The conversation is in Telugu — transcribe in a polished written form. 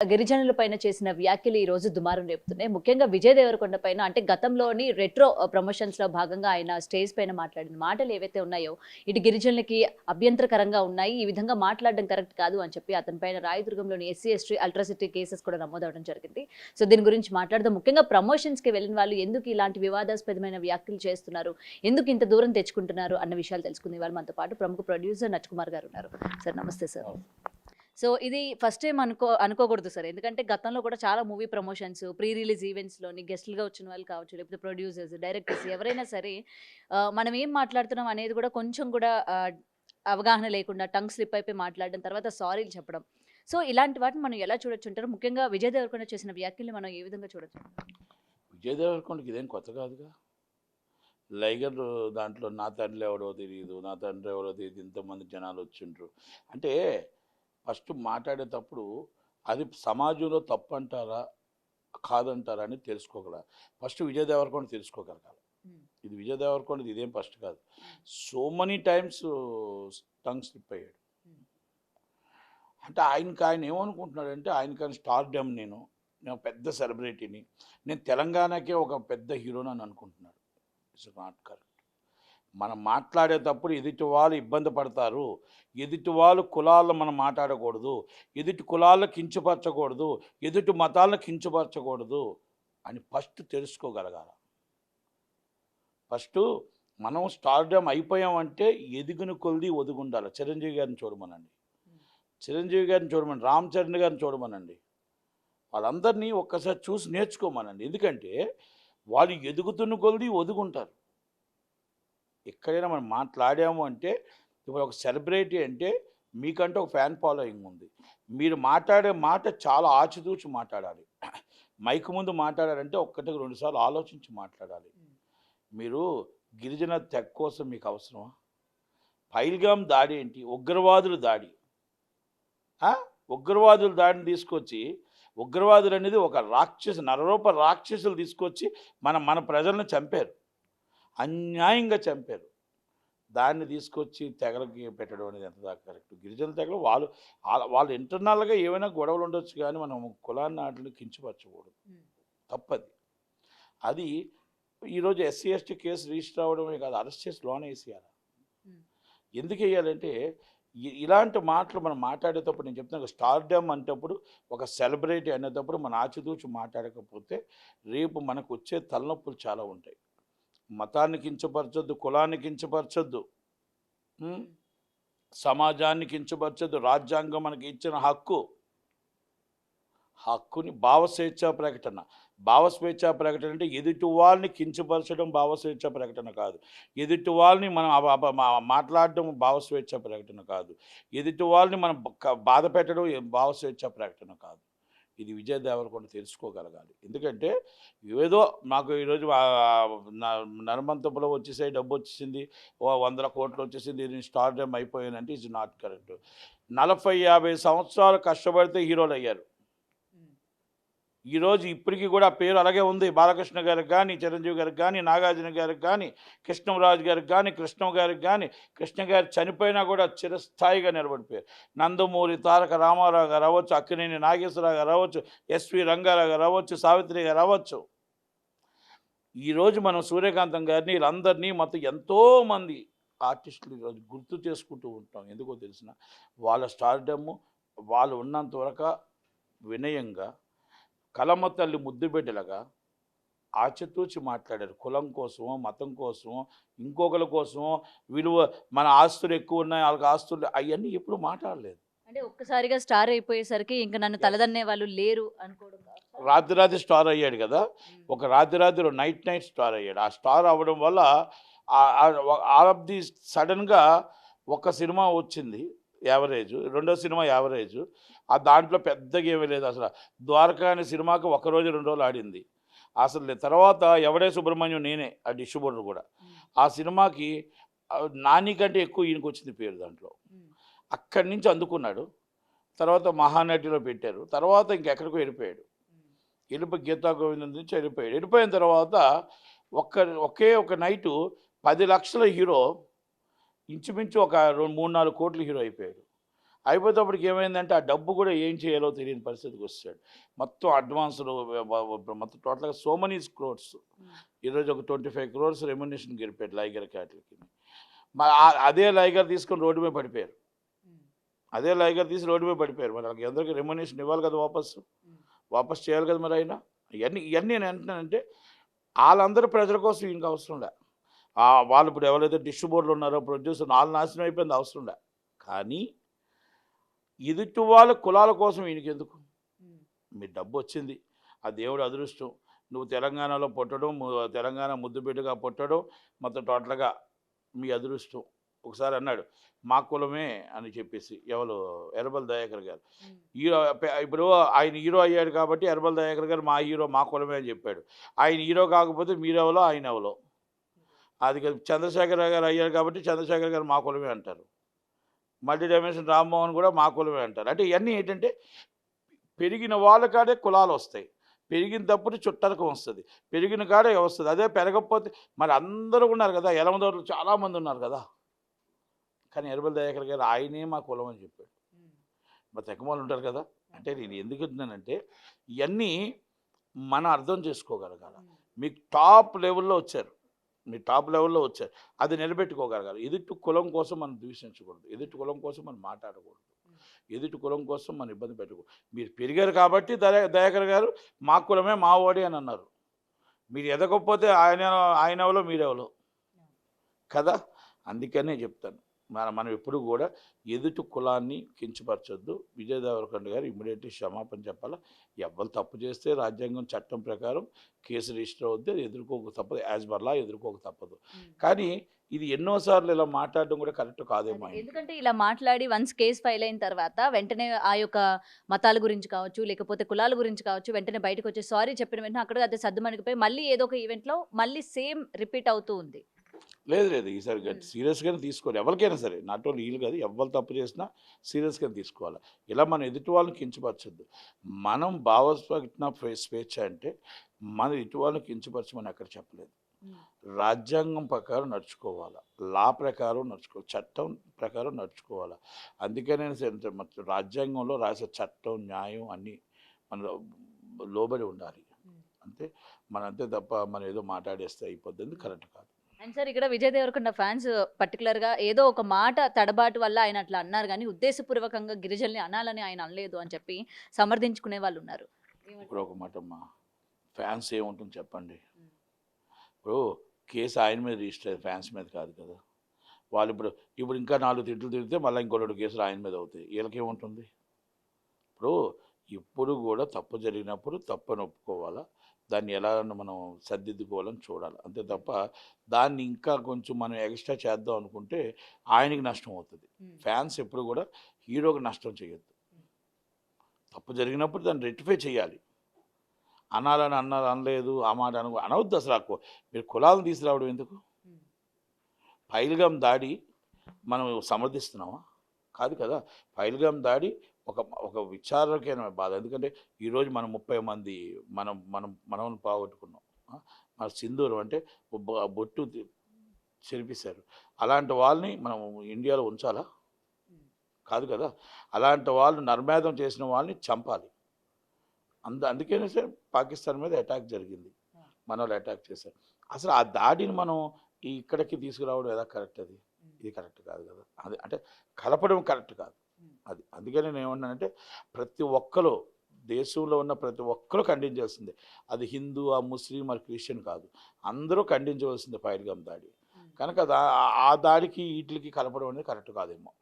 గిరిజనుల పైన చేసిన వ్యాఖ్యలు ఈ రోజు దుమారం రేపుతున్నాయి. ముఖ్యంగా విజయ్ దేవరకొండ పైన అంటే గతంలోని రెట్రో ప్రమోషన్స్ లో భాగంగా ఆయన స్టేజ్ పైన మాట్లాడిన మాటలు ఏవైతే ఉన్నాయో ఇటు గిరిజనులకి అభ్యంతరకరంగా ఉన్నాయి. ఈ విధంగా మాట్లాడడం కరెక్ట్ కాదు అని చెప్పి అతని పైన రాయదుర్గంలోని ఎస్సీ ఎస్టీ అల్ట్రాసిటీ కేసెస్ కూడా నమోదవడం జరిగింది. సో దీని గురించి మాట్లాడదాం. ముఖ్యంగా ప్రమోషన్స్ కి వెళ్ళిన వాళ్ళు ఎందుకు ఇలాంటి వివాదాస్పదమైన వ్యాఖ్యలు చేస్తున్నారు, ఎందుకు ఇంత దూరం తెచ్చుకుంటున్నారు అన్న విషయాలు తెలుసుకుంది. వాళ్ళు మనతో పాటు ప్రముఖ ప్రొడ్యూసర్ నచ్కుమార్ గారు ఉన్నారు. సార్ నమస్తే సార్. సో ఇది ఫస్ట్ టైం అనుకోకూడదు సార్. ఎందుకంటే గతంలో కూడా చాలా మూవీ ప్రమోషన్స్, ప్రీ రిలీజ్ ఈవెంట్స్‌లోని గెస్ట్‌లుగా వచ్చిన వాళ్ళు కావచ్చు, లేకపోతే ప్రొడ్యూసర్స్, డైరెక్టర్స్ ఎవరైనా సరే మనం ఏం మాట్లాడుతున్నాం అనేది కూడా కొంచెం కూడా అవగాహన లేకుండా టంగ్ స్లిప్ అయిపోయి మాట్లాడడం, తర్వాత సారీలు చెప్పడం. సో ఇలాంటి వాటిని మనం ఎలా చూడొచ్చుంటారు? ముఖ్యంగా విజయ్ దేవరకొండ చేసిన వ్యాఖ్యల్ని మనం ఏ విధంగా చూడొచ్చు? విజయ్ దేవరకొండకి ఇదేం కొత్త కాదుగా. లైగర్ దాంట్లో నా తండ్రి ఎవరో తెలియదు, నా తండ్రి ఎవరో తెలియదు, ఇంతమంది జనాలు వచ్చిండ్రు అంటే ఫస్ట్ మాట్లాడేటప్పుడు అది సమాజంలో తప్పు అంటారా కాదంటారా అని తెలుసుకోగల. ఫస్ట్ విజయ్ దేవరకొండ తెలుసుకోగలగాలి. ఇది విజయ్ దేవరకొండది ఇదేం ఫస్ట్ కాదు. So many times tongue slip అయ్యాడు. అంటే ఆయన ఏమనుకుంటున్నాడంటే ఆయనకని స్టార్డమ్, నేను పెద్ద సెలబ్రిటీని, నేను తెలంగాణకే ఒక పెద్ద హీరోని అని అనుకుంటున్నాడు. It's not correct. మనం మాట్లాడేటప్పుడు ఎదుటి వాళ్ళు ఇబ్బంది పడతారు, ఎదుటి వాళ్ళు కులాలను మనం మాట్లాడకూడదు, ఎదుటి కులాలను కించపరచకూడదు, ఎదుటి మతాలను కించపరచకూడదు అని ఫస్ట్ తెలుసుకోగలగాలి. ఫస్ట్ మనం స్టార్డమ్ అయిపోయామంటే ఎదుగుని కొలిది ఒదుగుండాలి. చిరంజీవి గారిని చూడమనండి, చిరంజీవి గారిని చూడమని, రామ్ చరణ్ గారిని చూడమనండి, వాళ్ళందరినీ ఒక్కసారి చూసి నేర్చుకోమనండి. ఎందుకంటే వాళ్ళు ఎదుగుతున్న కొలిది ఒదుగుంటారు. ఎక్కడైనా మనం మాట్లాడాము అంటే, ఇప్పుడు ఒక సెలబ్రిటీ అంటే మీకంటే ఒక ఫ్యాన్ ఫాలోయింగ్ ఉంది. మీరు మాట్లాడే మాట చాలా ఆచితూచి మాట్లాడాలి. మైక్ ముందు మాట్లాడాలంటే ఒక్కటికి 2 సార్లు ఆలోచించి మాట్లాడాలి. మీరు గిరిజన తెగ కోసం మీకు అవసరమా? పైల్గామ్ దాడి ఏంటి? ఉగ్రవాదుల దాడి. ఉగ్రవాదుల దాడిని తీసుకొచ్చి, ఉగ్రవాదులు అనేది ఒక నరరూప రాక్షసులు తీసుకొచ్చి మన ప్రజలను చంపారు, అన్యాయంగా చంపారు. దాన్ని తీసుకొచ్చి తెగలకి పెట్టడం అనేది ఎంత దాకా కరెక్ట్? గిరిజన తెగలు వాళ్ళు ఇంటర్నల్గా ఏమైనా గొడవలు ఉండొచ్చు, కానీ మనం కులాన్ని వాటిని కించపరచకూడదు. తప్పది. అది ఈరోజు ఎస్సీ ఎస్టీ కేసు రిజిస్టర్ అవ్వడమే కాదు, అరెస్ట్ చేసి లోన్ వేసేయాలి. ఎందుకు వేయాలంటే ఇలాంటి మాటలు మనం మాట్లాడేటప్పుడు, నేను చెప్తున్నాను, స్టార్డమ్ అంటప్పుడు, ఒక సెలబ్రిటీ అనేటప్పుడు మన ఆచితూచి మాట్లాడకపోతే రేపు మనకు వచ్చే తలనొప్పులు చాలా ఉంటాయి. మతాన్ని కించపరచొద్దు, కులాన్ని కించపరచొద్దు, సమాజాన్ని కించపరచొద్దు. రాజ్యాంగం మనకి ఇచ్చిన హక్కుని భావస్వేచ్ఛా ప్రకటన. భావస్వేచ్ఛా ప్రకటన అంటే ఎదుటి వాళ్ళని కించపరచడం భావస్వేచ్ఛా ప్రకటన కాదు. ఎదుటి వాళ్ళని మనం మాట్లాడడం భావస్వేచ్ఛా ప్రకటన కాదు. ఎదుటి వాళ్ళని మనం బాధ పెట్టడం భావస్వేచ్ఛా ప్రకటన కాదు. ఇది విజయ్ దేవరకొండ తెలుసుకోగలగాలి. ఎందుకంటే ఏదో నాకు ఈరోజు నర్మంతపులో వచ్చేసాయి, డబ్బు వచ్చేసింది, 100 కోట్లు వచ్చేసింది, నేను స్టార్డమ్ అయిపోయానంటే ఇట్స్ నాట్ కరెక్ట్. 40-50 సంవత్సరాలు కష్టపడితే హీరోలు అయ్యారు. ఈరోజు ఇప్పటికీ కూడా పేరు అలాగే ఉంది. బాలకృష్ణ గారికి కానీ, చిరంజీవి గారికి కానీ, నాగార్జున గారికి కానీ, కృష్ణరాజు గారికి కానీ, కృష్ణ గారికి కానీ, కృష్ణ గారు చనిపోయినా కూడా చిరస్థాయిగా నిలబడిపోయారు. నందమూరి తారక రామారావు గారు అవ్వచ్చు, అక్కినేని నాగేశ్వరరావు గారు అవ్వచ్చు, ఎస్వి రంగారావు గారు అవ్వచ్చు, సావిత్రి గారు అవ్వచ్చు. ఈరోజు మనం సూర్యకాంతం గారిని, వీళ్ళందరినీ మొత్తం ఎంతోమంది ఆర్టిస్టులు ఈరోజు గుర్తు చేసుకుంటూ ఉంటాం. ఎందుకో తెలిసిన వాళ్ళ స్టార్డమ్, వాళ్ళు ఉన్నంత వరకు వినయంగా, కలమ్మ తల్లి ముద్దు బిడ్డలుగా ఆచితూచి మాట్లాడారు. కులం కోసమో, మతం కోసమో, ఇంకొకరి కోసమో, విలువ మన ఆస్తులు ఎక్కువ ఉన్నాయి, వాళ్ళకి ఆస్తులు, అవన్నీ ఎప్పుడు మాట్లాడలేదు. అంటే ఒక్కసారిగా స్టార్ అయిపోయేసరికి ఇంకా నన్ను తలదన్నే వాళ్ళు లేరు అనుకోవడం. రాత్రి స్టార్ అయ్యాడు కదా, ఒక రాత్రిలో నైట్ స్టార్ అయ్యాడు. ఆ స్టార్ అవ్వడం వల్ల ఆల్ ఆఫ్ ది సడన్గా ఒక సినిమా వచ్చింది యావరేజ్, రెండో సినిమా యావరేజ్, దాంట్లో పెద్దగా ఏమీ లేదు. అసలు ద్వారకా అనే సినిమాకి 1 రోజు 2 రోజులు ఆడింది అసలు. తర్వాత ఎవడే సుబ్రహ్మణ్యం నేనే ఆ డిస్ట్రిబ్యూటర్ కూడా. ఆ సినిమాకి నాని కంటే ఎక్కువ ఈయనకు వచ్చింది పేరు దాంట్లో. అక్కడి నుంచి అందుకున్నాడు. తర్వాత మహానటిలో పెట్టారు. తర్వాత ఇంకెక్కడికో వెళ్ళిపోయాడు. గీతా గోవిందం నుంచి వెళ్ళిపోయాడు. వెళ్ళిపోయిన తర్వాత ఒకే ఒక నైటు 10 లక్షల హీరో ఇంచుమించు ఒక 3-4 కోట్ల హీరో అయిపోయాడు. అయిపోయేటప్పటికి ఏమైందంటే ఆ డబ్బు కూడా ఏం చేయాలో తెలియని పరిస్థితికి వచ్చాడు. మొత్తం అడ్వాన్సులు మొత్తం టోటల్గా సో మెనీ క్రోర్స్. ఈరోజు ఒక 25 crores రెమ్యునరేషన్ గెలిపాడు లైగర్ క్యాటిల్కి. అదే లైగర్ తీసుకొని రోడ్డు మీద పడిపోయారు. అదే లైగర్ తీసి రోడ్డు మీద పడిపోయారు. మరి వాళ్ళకి అందరికీ రెమ్యునరేషన్ ఇవ్వాలి కదా, వాపస్ చేయాలి కదా. మరి అయినా ఇవన్నీ నేను అంటున్నానంటే వాళ్ళందరూ ప్రజల కోసం ఈయనకి అవసరం లే. వాళ్ళు ఇప్పుడు ఎవరైతే డిస్ట్రిబ్యూటర్లు ఉన్నారో ప్రొడ్యూసర్ వాళ్ళు నాశనం అయిపోయింది అవసరం లే. కానీ ఎదుటి వాళ్ళ కులాల కోసం ఈయనకి ఎందుకు? మీ డబ్బు వచ్చింది, ఆ దేవుడు అదృష్టం. నువ్వు తెలంగాణలో పుట్టడం, తెలంగాణ ముద్దుబిడ్డగా పుట్టడం మొత్తం టోటల్గా మీ అదృష్టం. ఒకసారి అన్నాడు మా కులమే అని చెప్పేసి ఎవరు ఎర్రబెల్లి దయాకర్ గారు. హీరో ఇప్పుడు ఆయన హీరో అయ్యాడు కాబట్టి ఎర్రబెల్లి దయాకర్ గారు మా హీరో మా కులమే అని చెప్పాడు. ఆయన హీరో కాకపోతే మీరెవలో ఆయన ఎవలో. అది చంద్రశేఖర్ గారు అయ్యారు కాబట్టి చంద్రశేఖర్ గారు మా కులమే అంటారు. మల్టీ డైమెన్షన్ రామ్మోహన్ కూడా మా కులమే అంటారు. అంటే ఇవన్నీ ఏంటంటే పెరిగిన వాళ్ళ కాడే కులాలు వస్తాయి, పెరిగిన తప్పుడు చుట్టరకం వస్తుంది, పెరిగిన కాడే వస్తుంది. అదే పెరగకపోతే మరి అందరూ ఉన్నారు కదా, ఎలమదోరులు చాలామంది ఉన్నారు కదా. కానీ ఎర్రబెల్లి దయాకర్ గారు ఆయనే మా కులం అని చెప్పాడు. మరి తెక్కమాలు ఉంటారు కదా. అంటే నేను ఎందుకు చెప్తున్నానంటే ఇవన్నీ మనం అర్థం చేసుకోగలగాలి. మీకు టాప్ లెవెల్లో వచ్చారు, మీ టాప్ లెవెల్లో వచ్చారు, అది నిలబెట్టుకోగలగాలి. ఎదుటి కులం కోసం మనం దూషించకూడదు, ఎదుటి కులం కోసం మనం మాట్లాడకూడదు, ఎదుటి కులం కోసం మనం ఇబ్బంది పెట్టకూడదు. మీరు పెరిగారు కాబట్టి దయాకర్ గారు మా కులమే మా ఓడి అని అన్నారు. మీరు ఎదగకపోతే ఆయన ఎవరో మీరెవరో కదా. అందుకనే చెప్తాను మనం ఎప్పుడు కూడా ఎదుటి కులాన్ని కించపరచొద్దు. విజయ్ దేవరకొండ గారు ఇమ్మీడియట్లీ క్షమాపణ చెప్పాలా. ఎవరు తప్పు చేస్తే రాజ్యాంగం చట్టం ప్రకారం కేసు రిజిస్టర్ అవుద్ది, అది ఎదుర్కోక తప్పదు, యాజ్ పర్ లా ఎదుర్కోక తప్పదు. కానీ ఇది ఎన్నోసార్లు ఇలా మాట్లాడడం కూడా కరెక్ట్ కాదేమో. ఎందుకంటే ఇలా మాట్లాడి వన్స్ కేసు ఫైల్ అయిన తర్వాత వెంటనే ఆ యొక్క మతాల గురించి కావచ్చు, లేకపోతే కులాల గురించి కావచ్చు, వెంటనే బయటకు వచ్చి సారీ చెప్పిన వెంటనే అక్కడ అదే సర్దుమణిగిపోయి మళ్ళీ ఏదో ఒక ఈవెంట్లో మళ్ళీ సేమ్ రిపీట్ అవుతూ ఉంది. లేదు ఈసారి సీరియస్గానే తీసుకోవాలి. ఎవరికైనా సరే, నాట్ ఓన్లీ వీళ్ళు కాదు, ఎవరు తప్పు చేసినా సీరియస్గానే తీసుకోవాలి. ఇలా మనం ఎదుటి వాళ్ళని కించపరచద్దు. మనం భావస్వజ్ఞ స్వేచ్ఛ అంటే మన ఎదుటి వాళ్ళని కించపరచమని ఎక్కడ చెప్పలేదు. రాజ్యాంగం ప్రకారం నడుచుకోవాలి, లా ప్రకారం నడుచుకోవాలి, చట్టం ప్రకారం నడుచుకోవాలి. అందుకనే రాజ్యాంగంలో రాసే చట్టం న్యాయం అన్నీ మన లోబడి ఉండాలి. అంతే అంతే తప్ప మనం ఏదో మాట్లాడేస్తే అయిపోద్ది, కరెక్ట్ కాదు. అండ్ సార్ ఇక్కడ విజయ్ దేవరకొండ ఫ్యాన్స్ పర్టికులర్గా ఏదో ఒక మాట తడబాటు వల్ల ఆయన అట్లా అన్నారు, కానీ ఉద్దేశపూర్వకంగా గిరిజనుల్ని అనాలని ఆయన అనలేదు అని చెప్పి సమర్థించుకునే వాళ్ళు ఉన్నారు. ఇప్పుడు ఒక మాట అమ్మా, ఫ్యాన్స్ ఏముంటుంది చెప్పండి. ఇప్పుడు కేసు ఆయన మీద రిజిస్టర్ అయ్యేది, ఫ్యాన్స్ మీద కాదు కదా. వాళ్ళు ఇప్పుడు ఇంకా 4 తిట్లు తిరిగితే మళ్ళీ ఇంకో 2 కేసులు ఆయన మీద అవుతాయి. వీళ్ళకేముంటుంది? ఇప్పుడు కూడా తప్పు జరిగినప్పుడు తప్పని ఒప్పుకోవాలా, దాన్ని ఎలా మనం సర్దిద్దుకోవాలని చూడాలి. అంతే తప్ప దాన్ని ఇంకా కొంచెం మనం ఎక్స్ట్రా చేద్దాం అనుకుంటే ఆయనకి నష్టం అవుతుంది. ఫ్యాన్స్ ఎప్పుడు కూడా హీరోకి నష్టం చేయొద్దు. తప్పు జరిగినప్పుడు దాన్ని రెక్టిఫై చేయాలి. అనాలని అనలేదు, ఆ మాట అనవద్దు అసలు. మీరు కులాలను తీసుకురావడం ఎందుకు? పైల్గామ్ దాడి మనం సమర్థిస్తున్నామా? కాదు కదా. పైల్గామ్ దాడి ఒక విచారకమైన బాధ. ఎందుకంటే ఈరోజు మనం 30 మంది మనం పోగొట్టుకున్నాం. మన సింధూరం అంటే బొట్టు చెరిపేశారు. అలాంటి వాళ్ళని మనం ఇండియాలో ఉంచాలా? కాదు కదా. అలాంటి వాళ్ళు నర్మేధం చేసిన వాళ్ళని చంపాలి. అందుకనే సార్ పాకిస్తాన్ మీద అటాక్ జరిగింది, మన వాళ్ళు అటాక్ చేశారు. అసలు ఆ దాడిని మనం ఇక్కడికి తీసుకురావడం ఎలా కరెక్ట్? ఇది కరెక్ట్ కాదు కదా. అది అంటే కలపడం కరెక్ట్ కాదు. అందుకని నేను ఏమన్నానంటే ప్రతి ఒక్కరు, దేశంలో ఉన్న ప్రతి ఒక్కరూ ఖండించాల్సిందే. అది హిందూ, ఆ ముస్లిం, మరి క్రిస్టియన్ కాదు, అందరూ ఖండించవలసిందే పైల్గామ్ దాడి. కనుక ఆ దాడికి వీటికి కలపడం అనేది కరెక్ట్ కాదేమో.